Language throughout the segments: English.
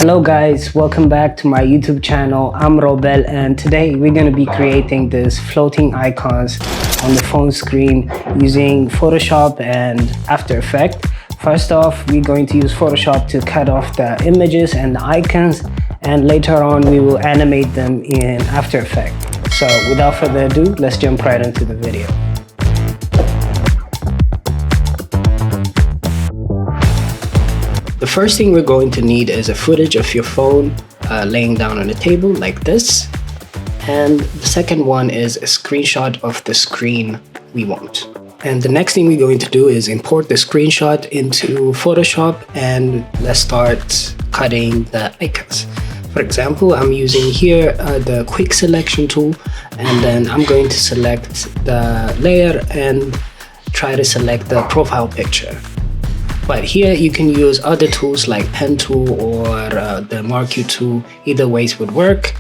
Hello guys, welcome back to my YouTube channel. I'm Robel and today we're going to be creating this floating icons on the phone screen using Photoshop and After Effects. First off, we're going to use Photoshop to cut off the images and the icons, and later on we will animate them in After Effects. So without further ado, let's jump right into the video. The first thing we're going to need is a footage of your phone laying down on a table like this. And the second one is a screenshot of the screen we want. And the next thing we're going to do is import the screenshot into Photoshop, and let's start cutting the icons. For example, I'm using here the quick selection tool, and then I'm going to select the layer and try to select the profile picture. But here you can use other tools like pen tool or the mark you tool. Either ways would work.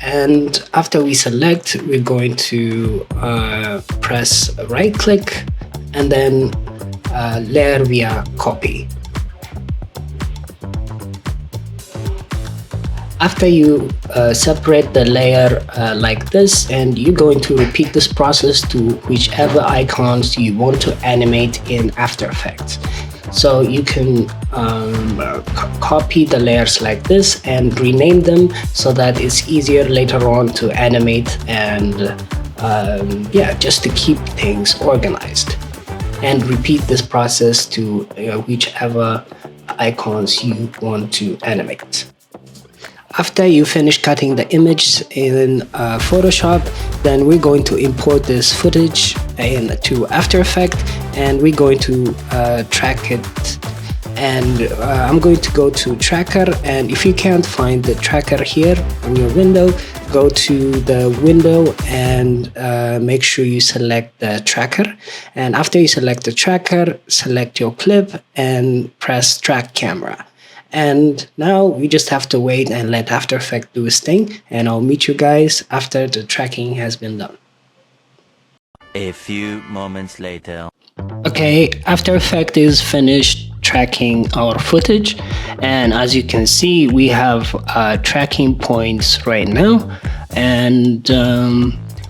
And after we select, we're going to press right click and then layer via copy. After you separate the layer like this, and you're going to repeat this process to whichever icons you want to animate in After Effects. So you can copy the layers like this and rename them so that it's easier later on to animate and just to keep things organized. And repeat this process to whichever icons you want to animate. After you finish cutting the image in Photoshop, then we're going to import this footage into After Effects, and we're going to track it. And I'm going to go to Tracker, and if you can't find the tracker here on your window, go to the window and make sure you select the tracker. And after you select the tracker, select your clip and press Track Camera. And now we just have to wait and let After Effects do its thing, and I'll meet you guys after the tracking has been done. A few moments later. Okay, After Effects is finished tracking our footage, and as you can see, we have tracking points right now. And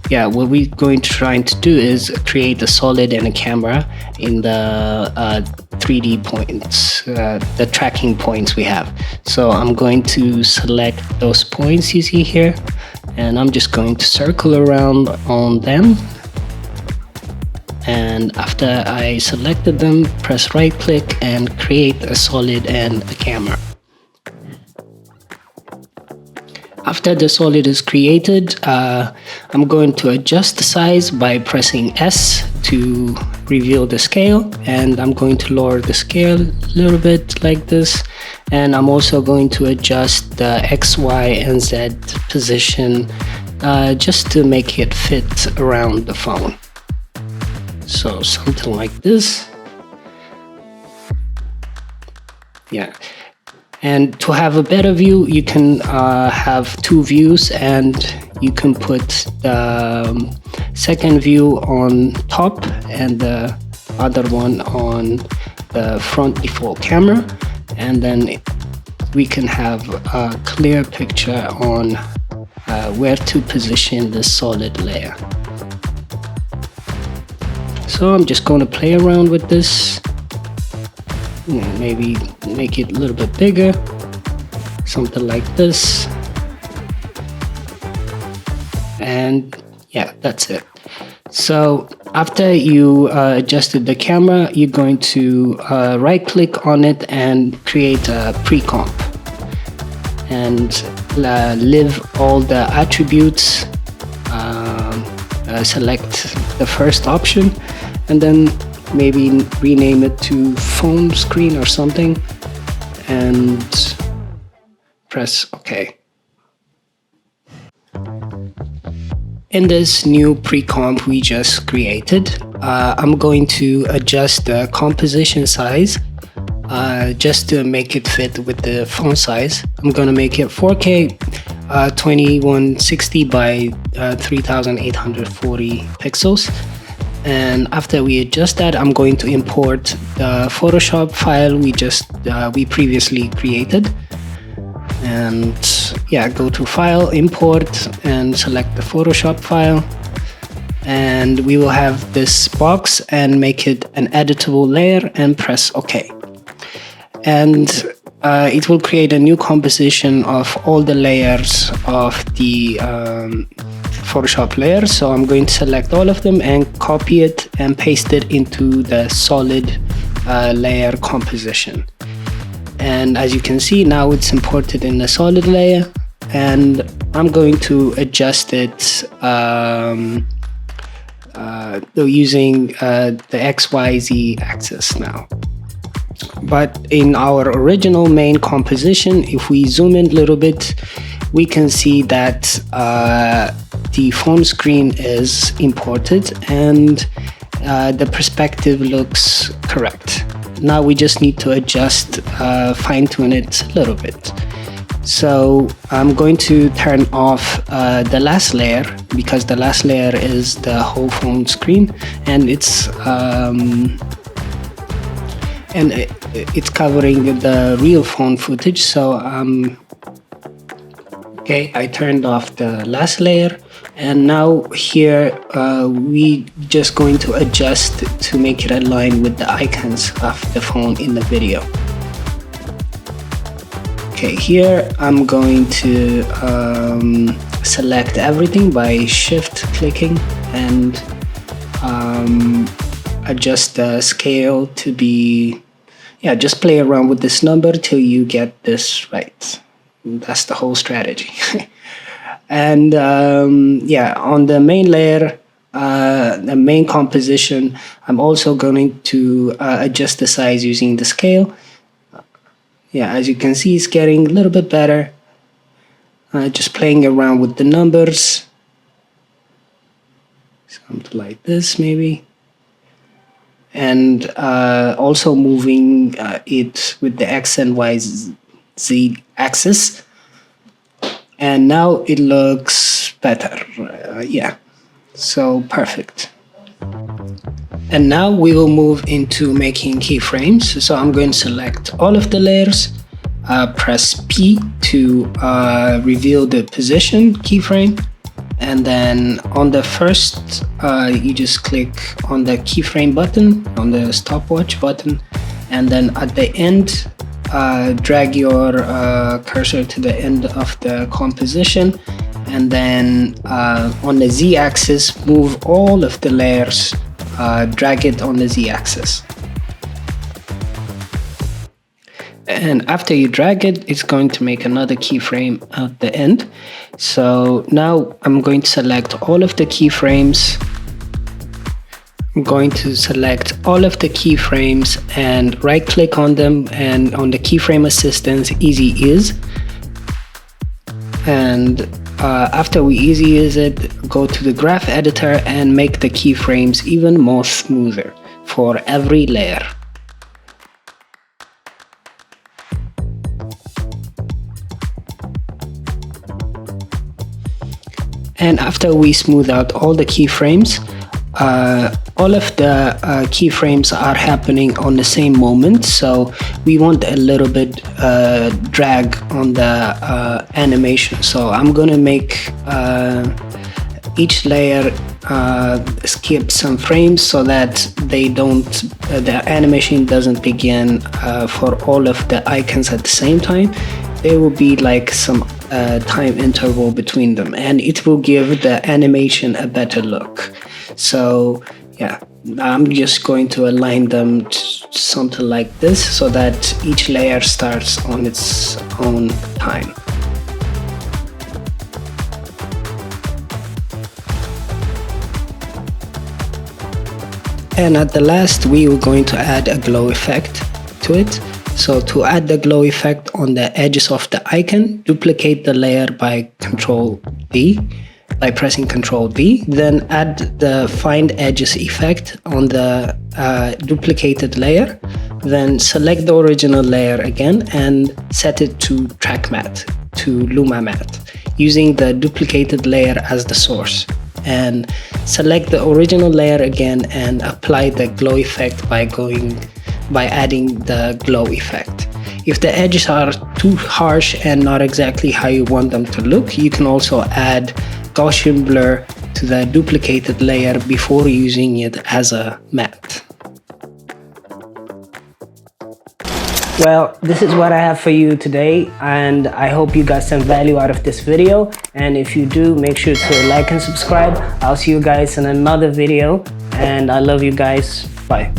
what we're going to try to do is create a solid and a camera in the 3D points, the tracking points we have. So I'm going to select those points you see here, and I'm just going to circle around on them. And after I selected them, press right click and create a solid and a camera. After the solid is created, I'm going to adjust the size by pressing S to reveal the scale, and I'm going to lower the scale a little bit like this, and I'm also going to adjust the X, Y, and Z position just to make it fit around the phone. So something like this. Yeah. And to have a better view, you can have two views, and you can put the second view on top and the other one on the front default camera, and then we can have a clear picture on where to position the solid layer. So I'm just going to play around with this. Maybe make it a little bit bigger, something like this. And yeah, that's it. So after you adjusted the camera, you're going to right click on it and create a pre-comp, and leave all the attributes, select the first option, and then maybe rename it to phone screen or something, and press OK. In this new pre-comp we just created, I'm going to adjust the composition size just to make it fit with the phone size. I'm going to make it 4K 2160 by 3840 pixels. And after we adjust that, I'm going to import the Photoshop file we previously created. And yeah, go to File, Import, and select the Photoshop file. And we will have this box and make it an editable layer and press OK. And it will create a new composition of all the layers of the Photoshop layer. So I'm going to select all of them and copy it and paste it into the solid layer composition. And as you can see, now it's imported in the solid layer, and I'm going to adjust it using the XYZ axis now. But in our original main composition, if we zoom in a little bit, we can see that the phone screen is imported and the perspective looks correct. Now we just need to adjust, fine-tune it a little bit. So I'm going to turn off the last layer, because the last layer is the whole phone screen, and it's covering the real phone footage. So okay, I turned off the last layer, and now here we just going to adjust to make it align with the icons of the phone in the video. Okay, here I'm going to select everything by shift clicking and adjust the scale to be, yeah, just play around with this number till you get this right. That's the whole strategy. And yeah, on the main layer, the main composition, I'm also going to adjust the size using the scale. Yeah, as you can see, it's getting a little bit better. Just playing around with the numbers. Something like this, maybe. And also moving it with the X and Y Z axis. And now it looks better. Yeah, so perfect. And now we will move into making keyframes. So I'm going to select all of the layers, press P to reveal the position keyframe. And then on the first, you just click on the keyframe button, on the stopwatch button. And then at the end, drag your cursor to the end of the composition. And then on the Z-axis, move all of the layers, drag it on the Z-axis. And after you drag it, it's going to make another keyframe at the end. So now I'm going to select all of the keyframes. I'm going to select all of the keyframes and right click on them, and on the keyframe assistance, easy ease. And after we easy ease it, go to the graph editor and make the keyframes even more smoother for every layer. And after we smooth out all the keyframes, all of the keyframes are happening on the same moment, so we want a little bit drag on the animation. So I'm gonna make each layer skip some frames so that the animation doesn't begin for all of the icons at the same time. There will be like some time interval between them, and it will give the animation a better look. So yeah, I'm just going to align them to something like this so that each layer starts on its own time. And at the last, we are going to add a glow effect to it. So to add the glow effect on the edges of the icon, duplicate the layer by pressing Ctrl D, then add the find edges effect on the duplicated layer, then select the original layer again and set it to track matte, to Luma matte, using the duplicated layer as the source. And select the original layer again and apply the glow effect by adding the glow effect. If the edges are too harsh and not exactly how you want them to look, you can also add Gaussian blur to the duplicated layer before using it as a matte. Well, this is what I have for you today, and I hope you got some value out of this video. And if you do, make sure to like and subscribe. I'll see you guys in another video, and I love you guys. Bye.